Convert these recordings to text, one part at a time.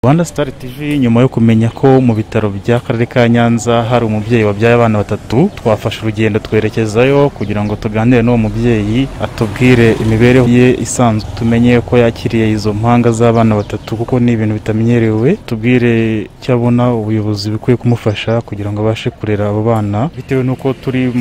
Rwanda Star TV nyuma yo kumenya ko mu bitaro bya karere ka Nyanza hari umubyeyi wabyaye abana batatu, twafashe urugendo twerekezayo kugira ngo tuganire n'uwo mubyeyi atubwire imibereho ye isanzwe, tumenye ko yakiriye izo mpanga z'abana batatu kuko ni ibintu bitamenyerewe, tubwire icyo abona ubuyobozi bikwiye kumufasha kugira ngo abashe kurera abo bana, bitewe nuko turi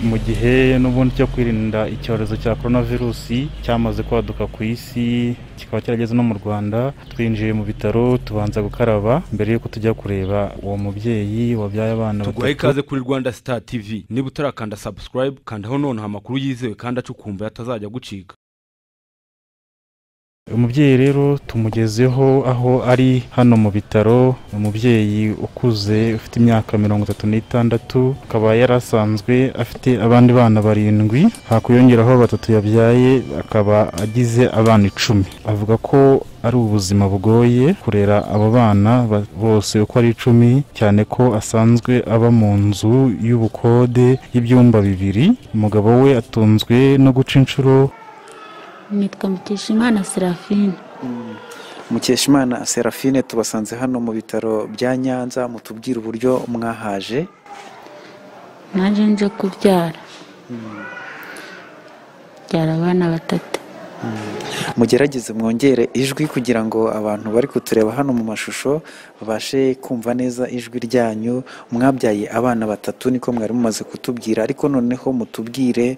mu gihe n'ubundi cyo kwirinda icyorezo cya coronavirus cyamaze kwaduka ku isi, kikaba cyarageze no mu Rwanda. Twinjiye mu bitaro tubanza gukaraba mbere yuko tujya kureba uwo mubyeyi wabyaye abana batatu. Tuguhaye ikaze kuri Rwanda Star TV. Niba utarakanda subscribe kandaho none amakuru yizewe kandi acukumbuye atazajya gucika. Umubyeyi rero tumugezeho aho ari hano mu bitaro, umubyeyi ukuze ufite imyaka 36, akaba yarasanzwe afite abandi bana 7, hakuyongeraho batatu yabyaye, akaba agize abana 10. Avuga ko ari ubuzima bugoye kurera abo bana bose uko ari 10, cyane ko asanzwe aba mu nzu y'ubukode y'ibyumba 2. Umugabo we atunzwe no guca inshuro. Nitwa Mukeshimana Serafine. Mukeshimana Serafine, tubasanze hano mu bitaro bya Nyanza, mutubwira uburyo mwahaje. Naje nje kubyara. Byara abana batatu. Mugerageze mwongere ijwi kugira ngo abantu bari kutureba hano mu mashusho babashe kumva neza ijwi ryanyu. Mwabyaye abana batatu niko mwari mumaze kutubwira, ariko noneho mutubwire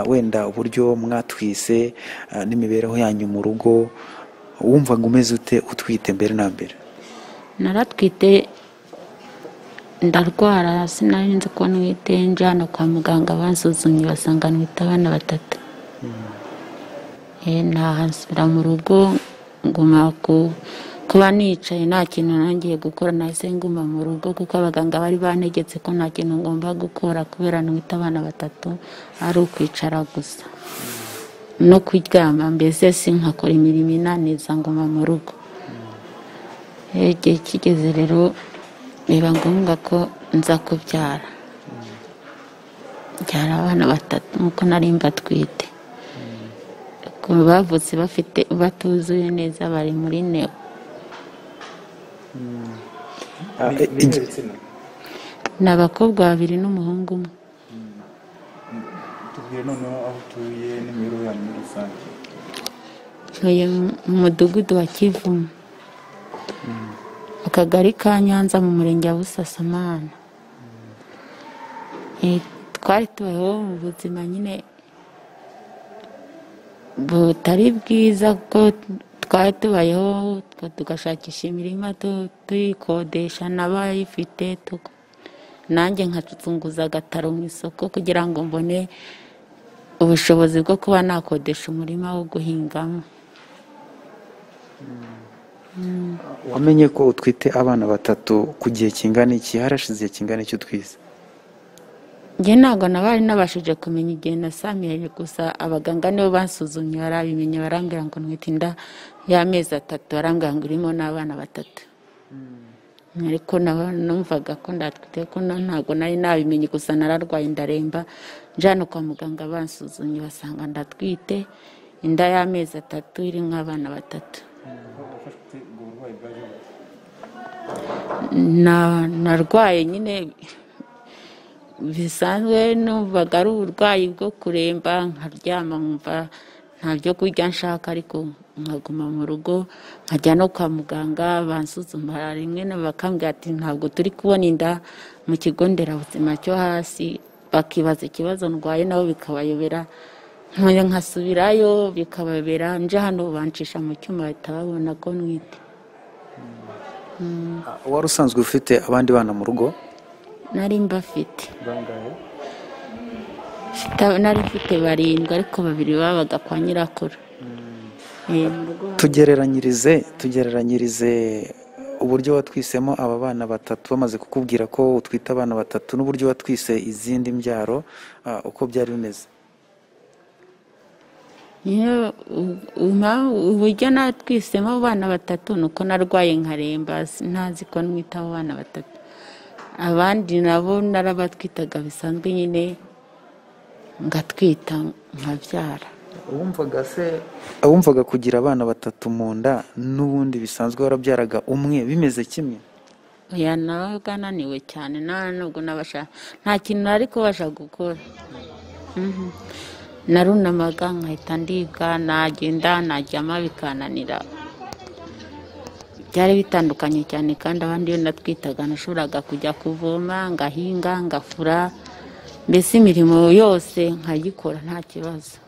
wenda uburyo mwatwise n'imibereho yanyu mu rugo. Wumvaga umeze ute utwite mbere na mbere? Naratwite ndarwara, sinari nzi ko nwite, njana kwa muganga bansuzumye basanga nwite abana batatu. Nahansubira mu rugo nguma kuba nicaye nta kintu nangiye gukora, nahise nguma mu rugo kuko abaganga bari bantegetse ko nta kintu ngomba gukora kubera nwite abana batatu, ari ukwicara gusa no kuryama, mbese sinkakora imirimo inaniza, nguma mu rugo. Igihe kigeze rero biba ngombwa ko nza kubyara, byara abana batatu nkuko nari mbatwite. Bavutse bafite batuzuye neza, bari muri neo. N'abakobwa 2 n'umuhungu 1. Tubwire noneho aho tuye n'imibereho yanyu muri rusange. Ntuye mu mudugudu wa Kivumu, akagari ka Nyanza, mu murenge wa Busasamana. Twari tubayeho mu buzima nyine butari bwiza ko twari tubayeho tugashakisha imirima tuyikodesha n'abayifite, nanjye nkacunguza agataro mu isoko kugira ngo mbone ubushobozi bwo kuba nakodesha umurima wo guhingamo. Wamenye ko utwite abana batatu ku gihe kingana iki? Harashize kingana iki utwise? Njye ntabwo nabari nabashije kumenya igihe yasamye, gusa abaganga nibo bansuzumye barabimenye, barambwira ngo nwite inda y'amezi 3, barambwira ngo irimo n'abana 3. Ariko numvaga ko ndatwite, ko ntabwo nari nabimenye, gusa nararwaye ndaremba, njana kwa muganga bansuzumye basanga ndatwite inda y'amezi 3 irimo abana 3. Narwaye nyine bisanzwe, numvaga ari uburwayi bwo kuremba, nkaryama nkumva nta byo kurya nshaka, ariko nkaguma mu rugo nkajya no kwa muganga bansuzuma, rimwe na bakambwira ati ntabwo turi kubona inda mu kigo nderabuzima cyo hasi, bakibaza ikibazo ndwaye nabo bikabayobera, nkongera nkasubirayo bikabayobera, nje hano bancisha mu cyuma bahita babona ko nwite. Wari usanzwe ufite abandi bana mu rugo? Nari mbafite. Bangahe? Nari mfite 7, ariko 2 babaga kwa nyirakuru. Tugereranyirize uburyo watwisemo aba bana batatu, bamaze kukubwira ko utwita abana batatu, n'uburyo watwise izindi mbyaro, uko byari bimeze. Uburyo natwisemo abana batatu nuko narwaye nkaremba, ntazi ko nwita abana batatu. Abandi nabo narabatwitaga bisanzwe nyine, ngatwita nkabyara. wumvaga kugira abana batatu mu nda n'ubundi bisanzwe warabyaraga umwe bimeze kimwe? oya nawe bwananiwe cyane nubwo nta kintu nari kubasha gukora. narunamaga nkahita ndibwa, nagenda naryama bikananira. byari bitandukanye cyane, kandi abandi iyo natwitaga nashoboraga kujya kuvoma, ngahinga, ngafura, mbese imirimo yose nkayikora nta kibazo.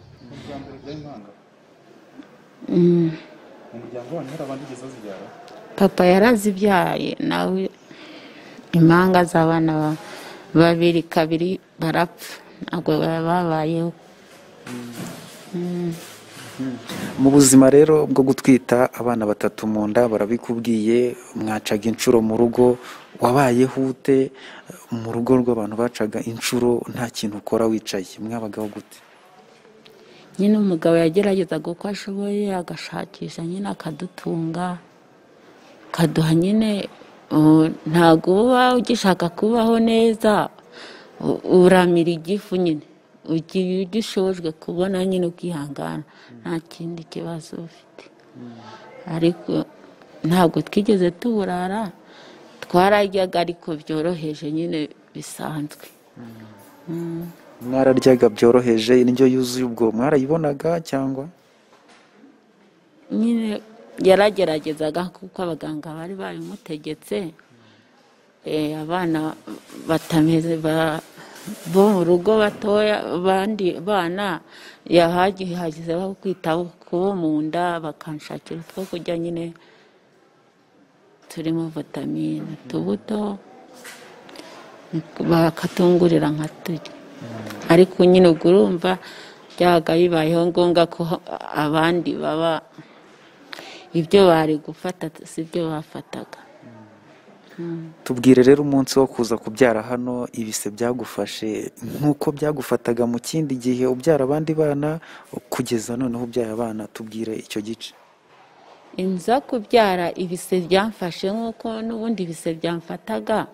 papa yarazibyaye nawe, impanga z'abana babiri kabiri barapfa, ntabwo babayeho. mu buzima rero bwo gutwita abana batatu mu nda barabikubwiye, mwacaga inshuro mu rugo, wabayeho ute mu rugo rw'abantu bacaga inshuro nta kintu ukora wicaye, mwabagaho gute? nyine umugabo yageragezaga uko ashoboye agashakisha nyine akadutunga, akaduha nyine. ntabwo uba ugishaka kubaho neza, uramira igifu nyine, ugiye ugishojwe kubona nyine ukihangana, nta kindi kibazo ufite. ariko ntabwo twigeze tuburara, twararyaga ariko byoroheje nyine bisanzwe. mwararyaga byoroheje, indyo yuzuye ubwo mwarayibonaga cyangwa? nyine yarageragezaga kuko abaganga bari babimutegetse. abana batameze bo mu rugo batoya, abandi bana yahagizeho kwitaho kubo mu nda, bakanshakira utwo kurya nyine turimo vitamine, utubuto bakatungurira nkaturya. ariko nyine ubwo urumva byabaga bibayeho ngombwa ko abandi baba ibyo bari gufata si byo bafataga. tubwire rero umunsi wo kuza kubyara hano, ibise byagufashe nk'uko byagufataga mu kindi gihe ubyara abandi bana, kugeza noneho ubyaye abana, tubwire icyo gice. inza kubyara ibise byamfashe nk'uko n'ubundi ibise byamfataga,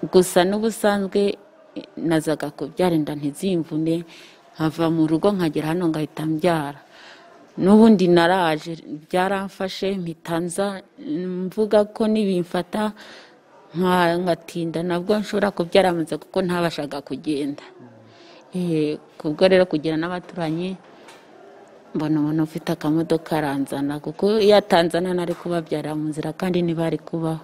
gusa n'ubusanzwe nazaga kubyara inda ntizimvune, nkava mu rugo nkagera hano ngahita mbyara. n'ubundi naraje byaramfashe, mpita mvuga ko nibimfata ngatinda nabwo nshobora kubyara amaze, kuko ntabashaga kugenda. kubwo rero kugira n'abaturanyi, mbona umuntu ufite akamodoka aranzana, kuko iyo atanzana nari kubabyara mu nzira kandi ntibari kubaho.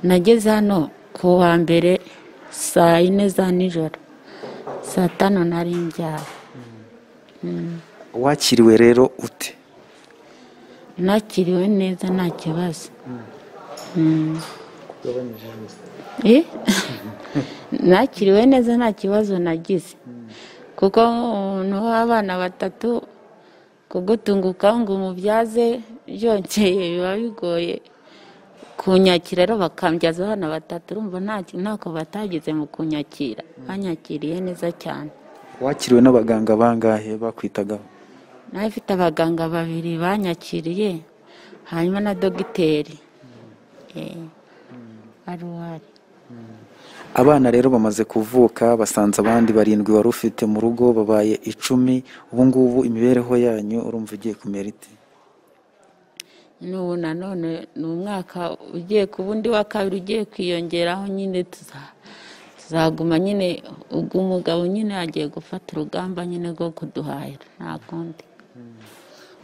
nageze hano ku wa mbere saa 4 za nijoro, saa 5 nari mbyaye. wakiriwe rero ute? nakiriwe neza nta kibazo. nakiriwe neza nta kibazo nagize, kuko umuntu w'abana batatu kugutunguka ngo umubyaze byongeye biba bigoye. kunyakira rero bakambyaza abana batatu, urumva ntako batagize mu kunyakira, banyakiriye neza cyane. wakiriwe n'abaganga bangahe bakwitagaho? nawe mfite abaganga 2 banyakiriye, hanyuma na dogiteri aruwari. abana rero bamaze kuvuka, basanze abandi 7 wari ufite mu rugo babaye 10. ubu ngubu imibereho yanyu urumva igiye kumera ite? n'ubu nanone ni umwaka ugiye ku bundi wa kabiri ugiye kwiyongeraho, nyine tuzaguma nyine, ubwo umugabo nyine agiye gufata urugamba nyine rwo kuduhahira, nta kundi.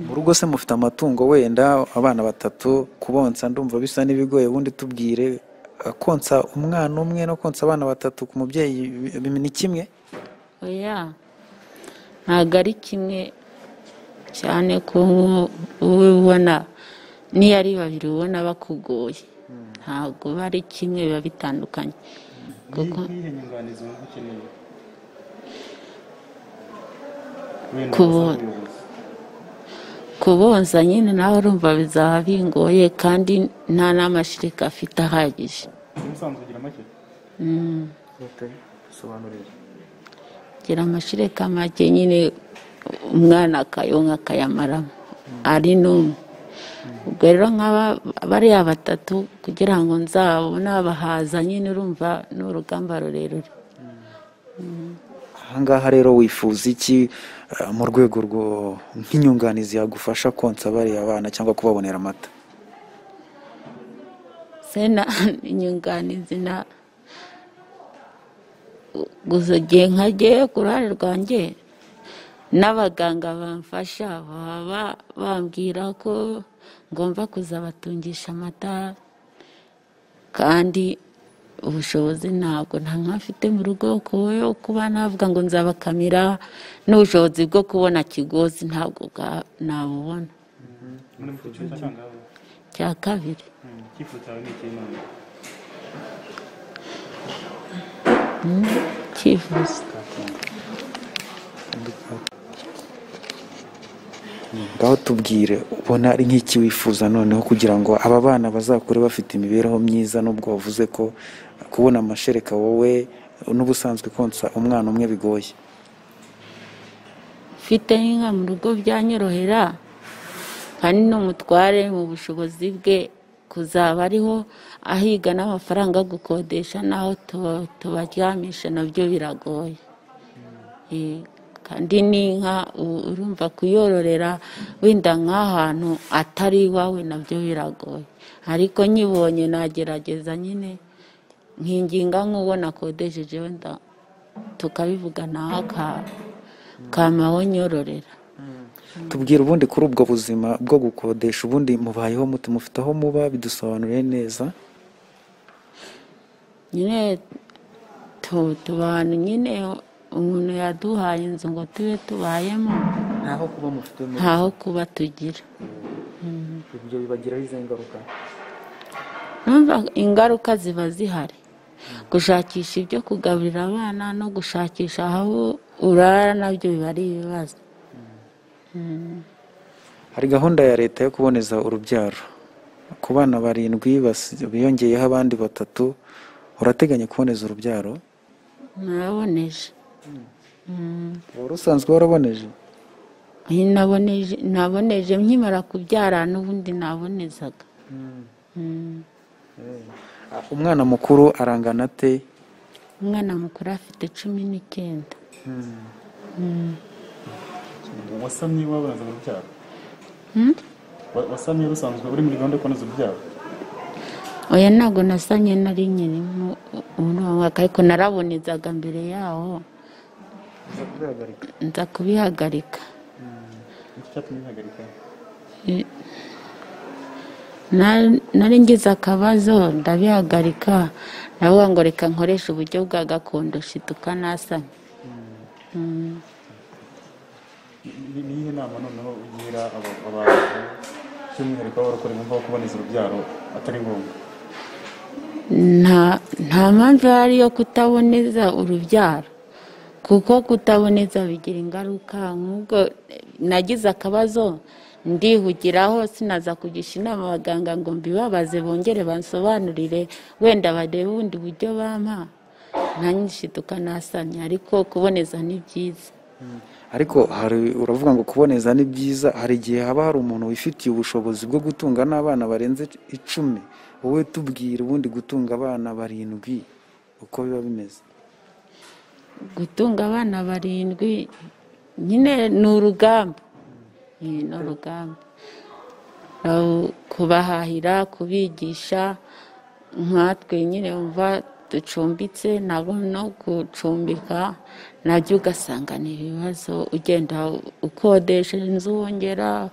mu rugo se mufite amatungo wenda? abana 3 kubonsa ndumva bisa n'ibigoye, ubundi tubwire, konsa umwana umwe no konsa abana 3 ku mubyeyi ni kimwe? oya, ntabwo ari kimwe cyane, ko ubona niyo ari 2 ubona bakugoye, ntabwo bari kimwe, biba bitandukanye. kuko kubonsa nyine nawe urumva bizaba bingoye, kandi nta n'amashereka afite ahagije. gira amashereka make nyine, umwana akayonka akayamaramo ari n'umwe. ubwo rero nk'aba bariya batatu kugira ngo nzabone abahaza nyine urumva ni urugamba rurerure. ahangaha rero wifuza iki mu rwego nk'inyunganizi yagufasha konsa bariya abana cyangwa kubabonera amata? Sena inyunganizi na gusa igihe nkagiye ku ruhare rwanjye n'abaganga bamfasha baba bambwira ko ngomba kuzabatungisha amata, kandi ubushobozi ntabwo nta nkafite mu rugo kuba navuga ngo nzabakamira, n'ubushobozi bwo kubona kigozi ntabwo nabubona. Cya kabiri cyifuzo ngaho tubwire, ubona ari nk'iki wifuza noneho kugira ngo aba bana bazakure bafite imibereho myiza, n'ubwo wavuze ko kubona amashereka wowe n'ubusanzwe konsa umwana umwe bigoye? mfite inka mu rugo byanyorohera, kandi n'umutware mu bushobozi bwe kuzaba ariho ahiga n'amafaranga yo gukodesha n'aho tubaryamisha nabyo biragoye. Kandi n'inka urumva kuyororera wenda nk'ahantu atari iwawe nabyo biragoye, ariko nyibonye nagerageza nyine nkinginga nk'uwo nakodesheje wenda tukabivugana kamaho nyororera. Tubwire ubundi kuri ubwo buzima bwo gukodesha, ubundi mubayeho mute? Mufite aho muba? Bidusobanuriye neza. Nyine tubana nyine umuntu yaduhaye inzu ngo tube tubayemo, ntaho kuba mufite? ntaho kuba tugira. Ibyo bibagiraho izo ngaruka? Numva ingaruka ziba zihari, gushakisha ibyo kugaburira abana no gushakisha aho urara nabyo biba ari ibibazo. Hari gahunda ya leta yo kuboneza urubyaro ku bana 7 biyongeyeho abandi 3. Urateganya kuboneza urubyaro? Naboneje. Wari usanzwe waraboneje? Naboneje nkimara kubyara, n'ubundi nabonezaga. Umwana mukuru arangana ate? Umwana mukuru afite 19. wasamye wabanza urubyaro? wasamye rusanzwe uri muri gahunda yo kuboneza urubyaro? Oya, ntabwo nasamye, nari nyirimo umwaka, ariko narabonezaga mbere yaho nza kubihagarika. Nari ngize akabazo ndabihagarika, navuga ngo reka nkoresha uburyo bwa gakondo shituka nasamye. niyihe nama noneho ugira abantu by'umwihariko barakora impamvu yo kuboneza urubyaro atari ngombwa? Nta mpamvu ihari yo kutaboneza urubyaro, kuko kutaboneza bigira ingaruka. Nk'ubwo nagize akabazo ndihugiraho, sinaza kugisha inama abaganga ngo mbibabaze bongere bansobanurire, wenda barebe ubundi buryo bampa, nanyishituka nasamye. Ariko kuboneza ni byiza. Ariko uravuga ngo kuboneza ni byiza, hari igihe haba hari umuntu wifitiye ubushobozi bwo gutunga n'abana barenze 10. Wowe tubwire ubundi gutunga abana 7 uko biba bimeze? Gutunga abana 7 nyine ni urugamba. Ni urugamba, kubahahira, kubigisha. Nkatwe nyine umva ducumbitse, nabo no gucumbika nabyo ugasanga ni ibibazo. Ugenda ukodesha inzu, wongera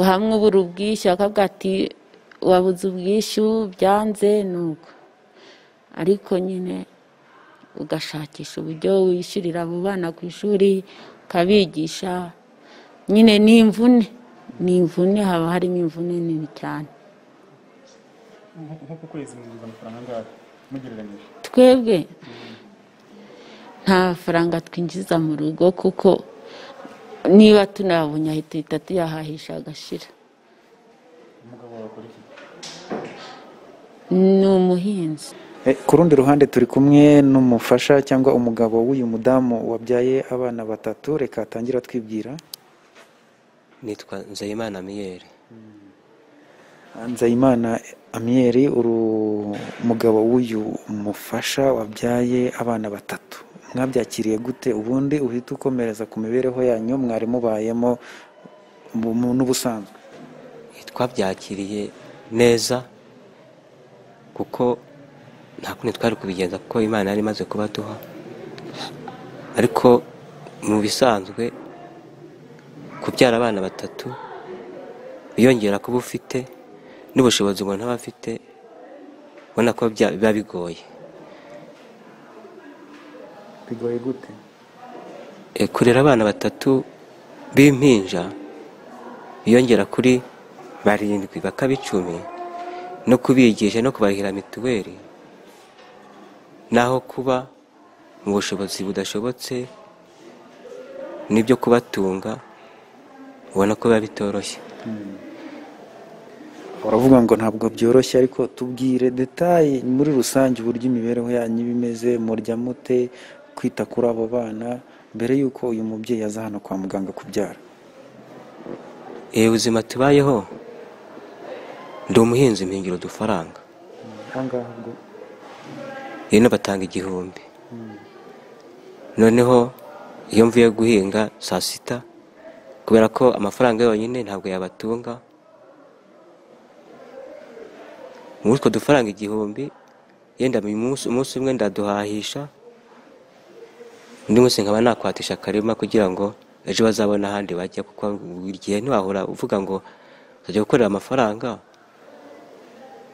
hamwe ubura ubwishyu, akavuga ati wabuze ubwishyu, byanze nuko. Ariko nyine ugashakisha uburyo wishyurira abo bana ku ishuri, ukabigisha. Nyine ni imvune, haba harimo imvune nini cyane. nko ku kwezi mwinjiza amafaranga angahe mugereranyije? Twebwe nta faranga twinjiza mu rugo, kuko niba tunabonye ahita tuyahahisha agashira. Umugabo wakora iki? Ni umuhinzi. Ku rundi ruhande turi kumwe n'umufasha cyangwa umugabo w'uyu mudamu wabyaye abana 3. Reka atangira twibwira. Nitwa Nzeyimana Miyere. Nzayimana Amiyeri, uri umugabo w'uyu mufasha wabyaye abana batatu, mwabyakiriye gute? Ubundi uhita ukomereza ku mibereho yanyu mwari mubayemo n'ubusanzwe. Twabyakiriye neza kuko nta kundi twari kubigenza, kuko Imana yari imaze kubaduha, ariko mu bisanzwe kubyara abana batatu biyongera kuba ufite n'ubushobozi umuntu aba afite, ubona ko biba bigoye. Bigoye gute? Kurera abana batatu b'impinja biyongera kuri 7 bakaba 10, no kubigisha no kubarihira mituweli, naho kuba mu bushobozi budashobotse n'ibyo kubatunga, ubona ko biba bitoroshye. Uravuga ngo ntabwo byoroshye, ariko tubwire detaye muri rusange uburyo imibereho yanyu bimeze, murya mute, kwita kuri abo bana mbere y'uko uyu mubyeyi aza hano kwa muganga kubyara. Ubuzima tubayeho, ndi umuhinzi mpingira udufaranga. Ahangaha ubwo rero batanga 1000. Noneho iyo mvuye guhinga saa sita, kubera ko amafaranga yonyine ntabwo yabatunga, muri utwo dufaranga 1000 yenda umunsi umwe ndaduhahisha, undi munsi nkaba nakwatisha akarima kugira ngo ejo bazabona ahandi bajya, kuko buri gihe ntiwahora uvuga ngo uzajya gukorera amafaranga,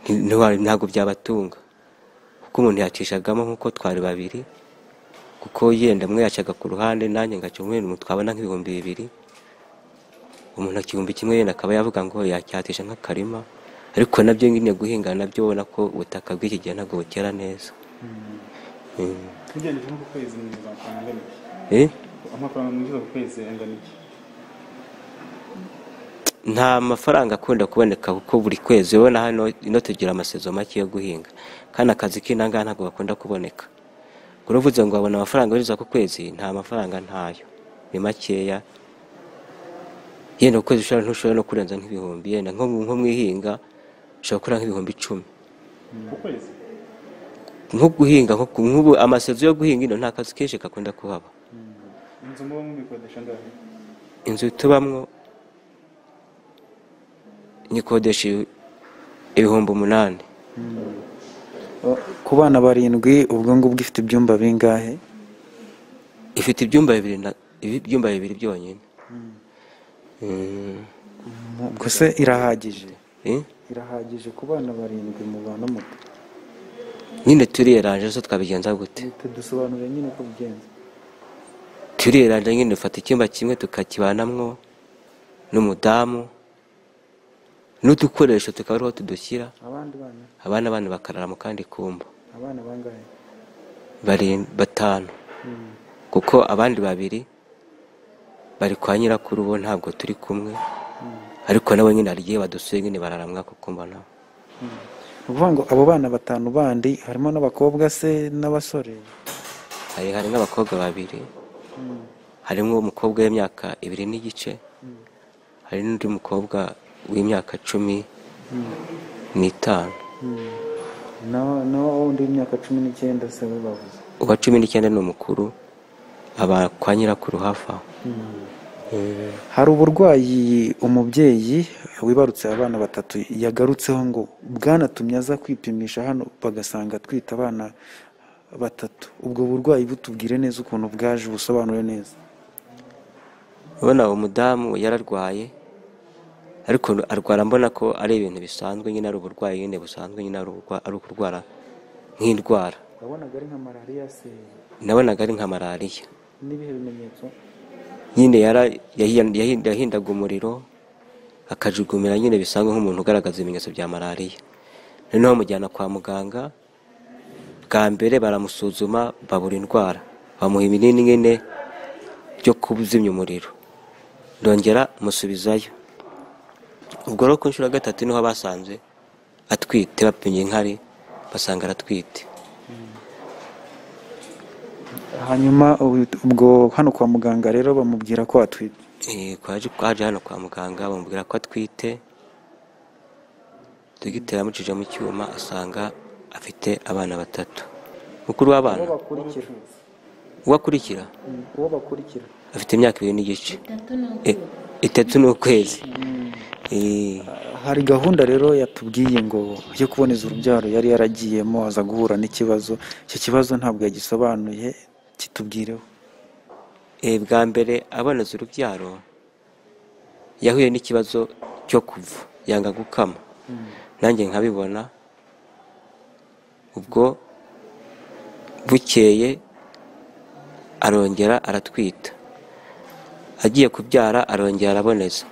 ntabwo byabatunga, kuko umuntu yacishagamo nk'uko twari babiri, kuko yenda mwe yacaga ku ruhande nanjye ngaca umwe, twabona nk'ibihumbi 2, umuntu akihumbi kimwe yenda akaba yavuga ngo yacyatisha nk'akarima. Ariko nabyo nyine guhinga nabyo ubona ko ubutaka bw'iki gihe ntabwo bukera neza. Ugeneje nko kwezi neza kwangana. Amafaranga mwiza ku kwezi angana iki? Nta mafaranga akunda kuboneka, kuko buri kwezi ubona hano ino tugira amasezo make yo guhinga, kandi akazi k'inanga ntabwo bakunda kuboneka. Kuruvuze ngo abona amafaranga biriza ku kwezi, nta mafaranga ntayo, ni makeya. Yenda ukwezi ntushobora no kurenza nk'ibihumbi, yenda nko mwihinga ushobora kura nk'ibihumbi 10 ku kwezi. Nko guhinga, nk'ubu amasezo yo guhinga ino nta kazi kenshi kakunda kuhaba. Inzu muba mubikodesha ngahe? Inzu tubamwo nyikodesha 8,000. Ku bana 7 ubwo ngubwo ifite ibyumba bingahe? Ifite ibyumba 2 byonyine. Ubwo se irahagije? Irahagije ku bana 7 mu bana muto? Nyine turiyeranje, so twabigenza gute? Dusobanure nyine uko bigenza. Turiyeranje nyine dufata icyumba kimwe tukakibanamwo n'umudamu, n'udukoresho tukabariho tudushyira. Abana bakarara mu kandi kumba. Abana bangahe? 5, kuko abandi 2 bari kwa nyirakuru, bo ntabwo turi kumwe, ariko nabo nyine hari igihe badusuye nyine bararamwa kuko mbona. Uvuga ngo abo bana 5 bandi harimo n'abakobwa se n'abasore? Hari n'abakobwa 2, harimo umukobwa w'imyaka 2 n'igice, hari n'undi mukobwa w'imyaka 15. Naho undi w'imyaka 19 se we bavuze? Uwa 19 ni umukuru, aba kwa nyirakuru hafi. Hari uburwayi umubyeyi wibarutse abana 3 yagarutseho ngo bwanatumye aza kwipimisha hano bagasanga atwite abana 3. Ubwo burwayi butubwire neza ukuntu bwaje, busobanure neza. Ubona umudamu yararwaye, ariko arwara mbona ko ari ibintu bisanzwe, nyine ari uburwayi nyine busanzwe, nyine ari ukurwara nk'indwara. Wabonaga ari nka malaria se? Nabonaga ari nka malaria. N'ibihe bimenyetso? Nyine yahindaga umuriro, akajugumira, nyine bisanzwe nk'umuntu ugaragaza ibimenyetso bya malaria. Noneho mujyana kwa muganga, bwa mbere baramusuzuma babura indwara, bamuha ibinini nyine byo kuzimya umuriro, ndongera musubizayo. Ubwo rero ku nshuro ya 3 niho basanze atwite, bapimye inkari basanga aratwite. Hanyuma ubwo hano kwa muganga rero bamubwira ko atwite? Kwaje hano kwa muganga bamubwira ko atwite, dogiteri yamucije mu cyuma asanga afite abana batatu. Mukuru w'abana uwo akurikira afite imyaka 2 n'igice, 3 n'ukwezi. Hari gahunda rero yatubwiye ngo yo kuboneza urubyaro yari yaragiyemo aza guhura n'ikibazo. Icyo kibazo ntabwo yagisobanuye, kitubwireho. Bwa mbere aboneza urubyaro yahuye n'ikibazo cyo kuva, yanga gukama. Nanjye nkabibona. Ubwo bukeye arongera aratwita, agiye kubyara arongera araboneza,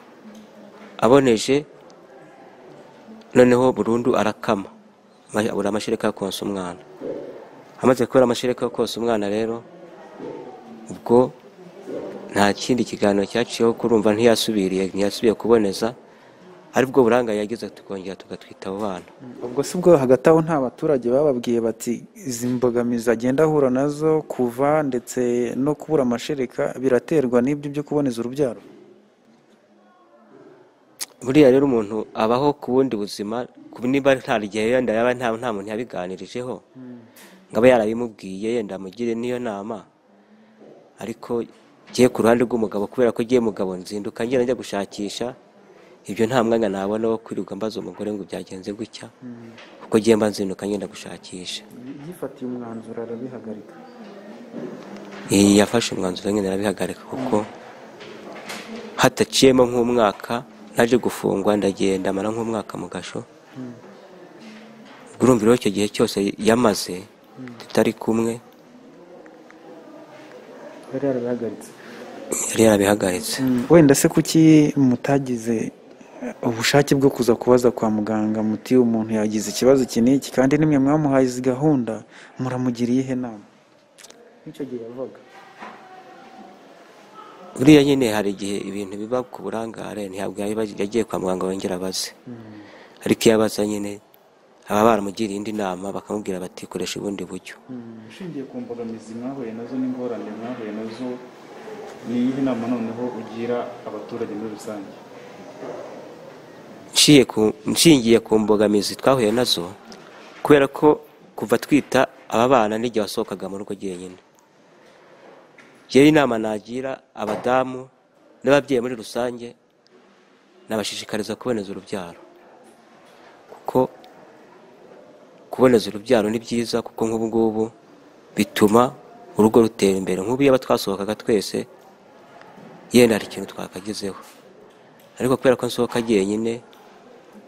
aboneje noneho burundu arakama, abura amashereka yo konsa umwana. Amaze kubura amashereka yo konsa umwana rero, ubwo nta kindi kiganiro cyaciyeho, kurumva ntiyasubiye kuboneza, aribwo buranga yagize tukongera tugatwita abo bana. Ubwo si bwo hagati aho nta baturage bababwiye bati izi mbogamizi agenda ahura nazo kuva ndetse no kubura amashereka biraterwa n'ibyo byo kuboneza urubyaro? Buriya rero umuntu abaho ku bundi buzima, niba nta gihe yenda yaba nta muntu yabiganirijeho ngaba yarabimubwiye yenda amugire niyo nama. Ariko giye ku ruhande rw'umugabo, kubera ko giye mugabo nzinduka ngenda njya gushakisha, ibyo nta mwanya nabona wo kwiruka mbaza umugore ngo byagenze gutya, kuko giye mba nzinduka ngenda gushakisha. Yifatiye umwanzuro arabihagarika? Yafashe umwanzuro ngenda arabihagarika, kuko hataciyemo nk'umwaka naje gufungwa, ndagenda mara nk'umwaka mu gasho. Urumva icyo gihe cyose yamaze tutari kumwe yari yarabihagaritse. Wenda se kuki mutagize ubushake bwo kuza kubaza kwa muganga muti umuntu yagize ikibazo iki n'iki, kandi nimwe mwamuhaye izi gahunda, muramugiriye ihe nama? Nicyo gihe yavuga buriya nyine hari igihe ibintu biba ku burangare, ntabwo yagiye kwa muganga wongera abaze. Ariko iyo abaza nyine aba baramugiriye indi nama, bakamubwira bati koresha ubundi buryo. Ushingiye ku mbogamizi mwahuye nazo n'ingorane mwahuye nazo, ni iyihe nama noneho ugira abaturage muri rusange? Nshingiye ku mbogamizi twahuye nazo, kubera ko kuva twita aba bana n'igihe wasohokaga mu rugo jyenyine, yewe inama nagira abadamu n'ababyeyi muri rusange, nabashishikariza kuboneza urubyaro. Kuko kuboneza urubyaro ni byiza, kuko nk'ubu ngubu bituma urugo rutera imbere. Nk'ubu iyo twasohokaga twese yenda hari ikintu twakagezeho, ariko kubera ko nsohoka jyenyine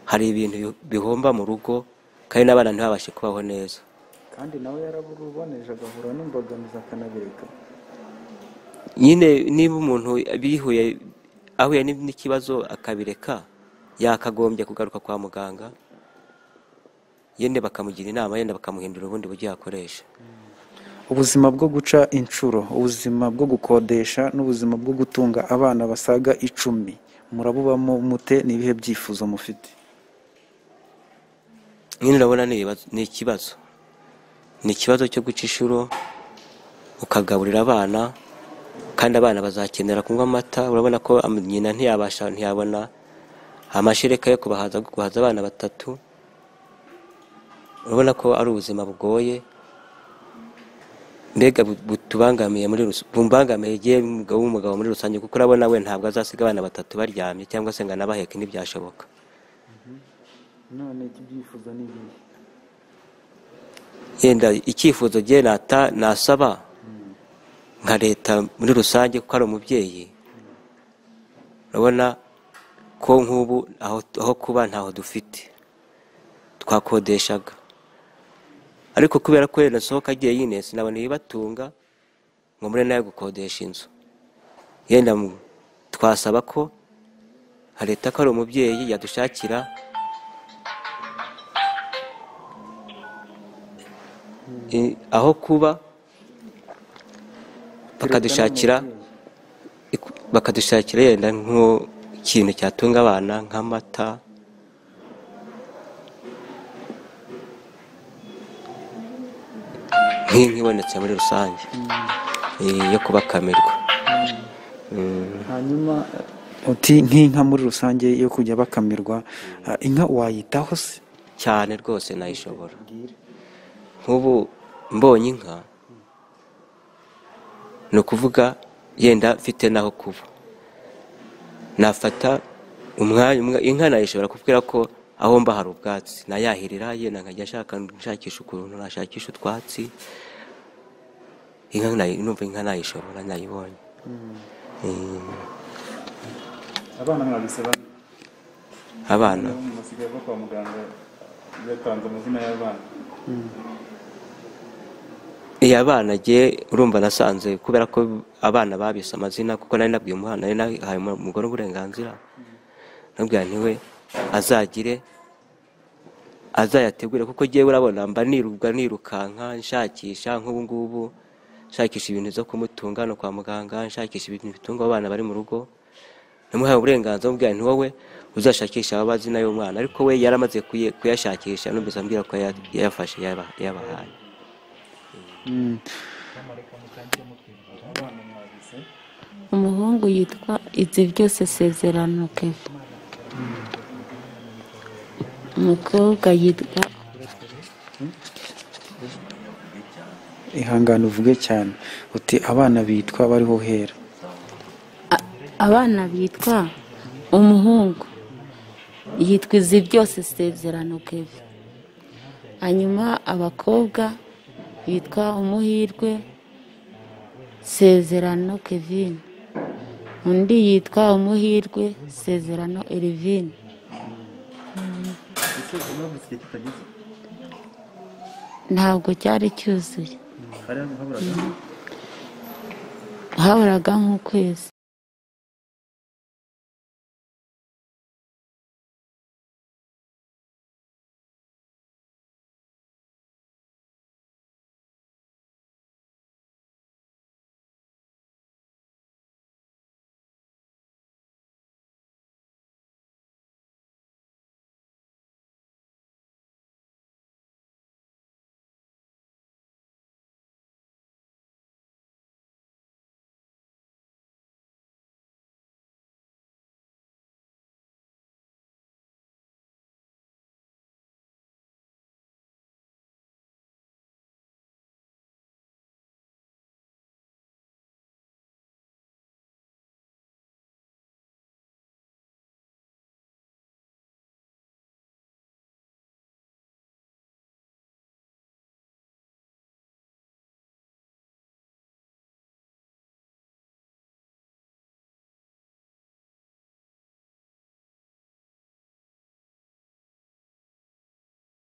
hari ibintu bihomba mu rugo, kandi n'abana ntibabashe kubaho neza. Kandi nawe yaraburuboneje agahura n'imbogamizi akanabireka. Nyine niba umuntu ahuye n'ikibazo akabireka, yakagombye kugaruka kwa muganga, yende bakamugira inama, yenda bakamuhindura ubundi buryo yakoresha. Ubuzima bwo guca inshuro, ubuzima bwo gukodesha n'ubuzima bwo gutunga abana basaga 10 murabubamo mute? Ni ibihe byifuzo mufite? Nyine urabona ni ikibazo cyo guca inshuro, ukagaburira abana, kandi abana bazakenera kunywa amata. Urabona ko nyina ntiyabona amashereka yo kubahaza abana batatu. Urabona ko ari ubuzima bugoye, mbega butubangamiye umugabo muri rusange, kuko urabona we ntabwo azasiga abana batatu baryamye cyangwa se ngo anabaheke, ntibyashoboka. None ibyifuzo ni ibihe? Yenda icyifuzo giye nasaba nka leta muri rusange, kuko ari umubyeyi. Urabona ko nk'ubu aho kuba ntaho dufite, twakodeshaga. Ariko kubera ko yenda sohoka jyenyine sinabona ibibatunga ngo muri nayo gukodesha inzu. Yenda twasaba ko leta, ko ari umubyeyi, yadushakira aho kuba, bakadushakira yenda nk'ikintu cyatunga abana nk'amata, nk'ibonetse muri rusange yo kubakamirwa. Hanyuma uti nk'inka muri rusange yo kujya bakamirwa, inka wayitaho se? cyane rwose nayishobora. Nk'ubu mbonye inka ni ukuvuga yenda mfite naho kuba, nafata umwanya inka nayishobora kubwira ko aho mba hari ubwatsi nayahirira, yenda nkajya nshakisha ukuntu nashakisha utwatsi. Inka numva inka nayishobora, nayibonye. abana mwabise bane? Abana musigaye bwo kwa muganga yatanze amazina y'abana. abana jye urumva nasanze kubera ko abana babise amazina, kuko nari nabwiye umwana, nari nahaye umugore uburenganzira, nabwira ntiwe azayategure, kuko jyewe urabona mba nirukanka nshakisha, nk'ubu ngubu nshakisha ibintu byo kumutunga no kwa muganga, nshakisha ibintu bitunga abana bari mu rugo. Namuhaye uburenganzira, mubwira nti wowe uzashakisha amazina y'umwana, ariko we yaramaze kuyashakisha, numvise ambwira ko yayafashe yabahaye. umuhungu yitwa izi byose sezerano Kevin, umukobwa yitwa ihangane uvuge cyane uti abana bitwa bariho hera. abana bitwa umuhungu yitwa izi byose sezerano Kevin, hanyuma abakobwa yitwa umuhirwe sezerano Kevin, undi yitwa umuhirwe sezerano Elvin. ntabwo cyari cyuzuye, haburaga nk'ukwezi.